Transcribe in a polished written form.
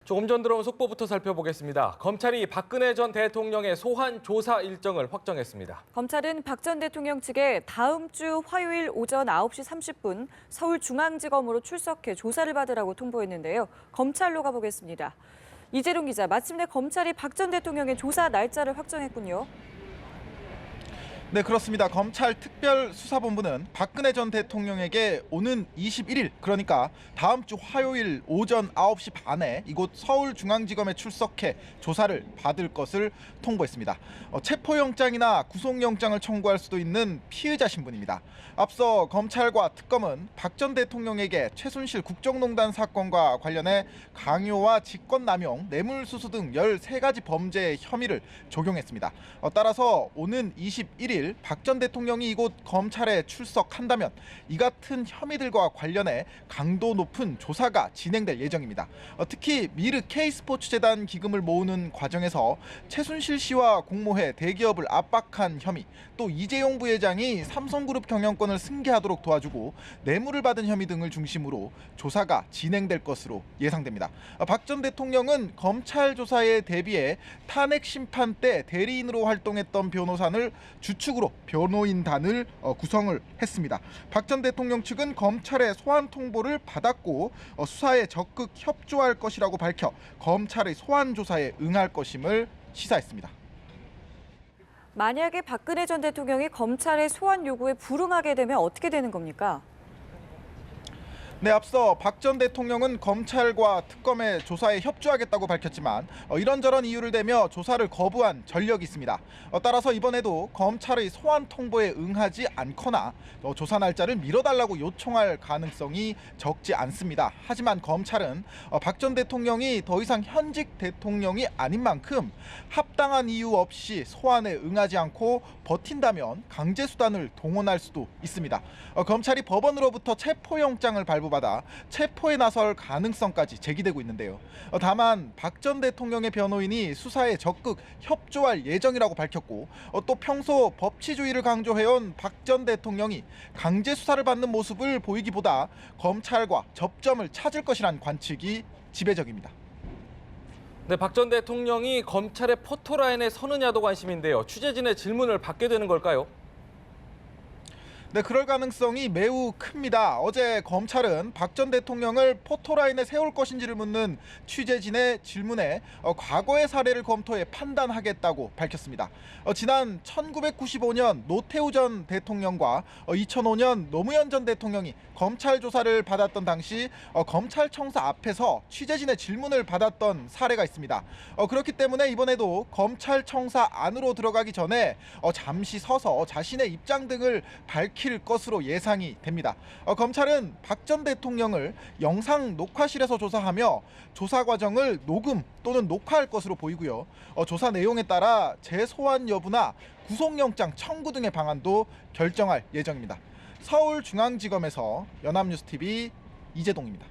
조금 전 들어온 속보부터 살펴보겠습니다. 검찰이 박근혜 전 대통령의 소환 조사 일정을 확정했습니다. 검찰은 박 전 대통령 측에 다음 주 화요일 오전 9시 30분 서울중앙지검으로 출석해 조사를 받으라고 통보했는데요. 검찰로 가보겠습니다. 이재룡 기자, 마침내 검찰이 박 전 대통령의 조사 날짜를 확정했군요. 네, 그렇습니다. 검찰 특별수사본부는 박근혜 전 대통령에게 오는 21일, 그러니까 다음 주 화요일 오전 9시 반에 이곳 서울중앙지검에 출석해 조사를 받을 것을 통보했습니다. 체포영장이나 구속영장을 청구할 수도 있는 피의자 신분입니다. 앞서 검찰과 특검은 박 전 대통령에게 최순실 국정농단 사건과 관련해 강요와 직권남용, 뇌물수수 등 13가지 범죄의 혐의를 적용했습니다. 따라서 오는 21일 박 전 대통령이 이곳 검찰에 출석한다면 이 같은 혐의들과 관련해 강도 높은 조사가 진행될 예정입니다. 특히 미르 K스포츠재단 기금을 모으는 과정에서 최순실 씨와 공모해 대기업을 압박한 혐의, 또 이재용 부회장이 삼성그룹 경영권을 승계하도록 도와주고 뇌물을 받은 혐의 등을 중심으로 조사가 진행될 것으로 예상됩니다. 박 전 대통령은 검찰 조사에 대비해 탄핵 심판 때 대리인으로 활동했던 변호사를 주축으로 변호인단을 구성을 했습니다. 박 전 대통령 측은 검찰의 소환 통보를 받았고 수사에 적극 협조할 것이라고 밝혀 검찰의 소환 조사에 응할 것임을 시사했습니다. 만약에 박근혜 전 대통령이 검찰의 소환 요구에 불응하게 되면 어떻게 되는 겁니까? 네, 앞서 박 전 대통령은 검찰과 특검의 조사에 협조하겠다고 밝혔지만 이런저런 이유를 대며 조사를 거부한 전력이 있습니다. 따라서 이번에도 검찰의 소환 통보에 응하지 않거나 조사 날짜를 미뤄달라고 요청할 가능성이 적지 않습니다. 하지만 검찰은 박 전 대통령이 더 이상 현직 대통령이 아닌 만큼 합당한 이유 없이 소환에 응하지 않고 버틴다면 강제수단을 동원할 수도 있습니다. 검찰이 법원으로부터 체포영장을 발부받아 체포에 나설 가능성까지 제기되고 있는데요. 다만 박 전 대통령의 변호인이 수사에 적극 협조할 예정이라고 밝혔고 또 평소 법치주의를 강조해온 박 전 대통령이 강제 수사를 받는 모습을 보이기보다 검찰과 접점을 찾을 것이란 관측이 지배적입니다. 네, 박 전 대통령이 검찰의 포토라인에 서느냐도 관심인데요. 취재진의 질문을 받게 되는 걸까요? 네, 그럴 가능성이 매우 큽니다. 어제 검찰은 박 전 대통령을 포토라인에 세울 것인지를 묻는 취재진의 질문에 과거의 사례를 검토해 판단하겠다고 밝혔습니다. 지난 1995년 노태우 전 대통령과 2005년 노무현 전 대통령이 검찰 조사를 받았던 당시 검찰청사 앞에서 취재진의 질문을 받았던 사례가 있습니다. 그렇기 때문에 이번에도 검찰청사 안으로 들어가기 전에 잠시 서서 자신의 입장 등을 밝힐 것으로 예상이 됩니다. 검찰은 박 전 대통령을 영상 녹화실에서 조사하며 조사 과정을 녹음 또는 녹화할 것으로 보이고요. 조사 내용에 따라 재소환 여부나 구속영장 청구 등의 방안도 결정할 예정입니다. 서울중앙지검에서 연합뉴스TV 이재동입니다.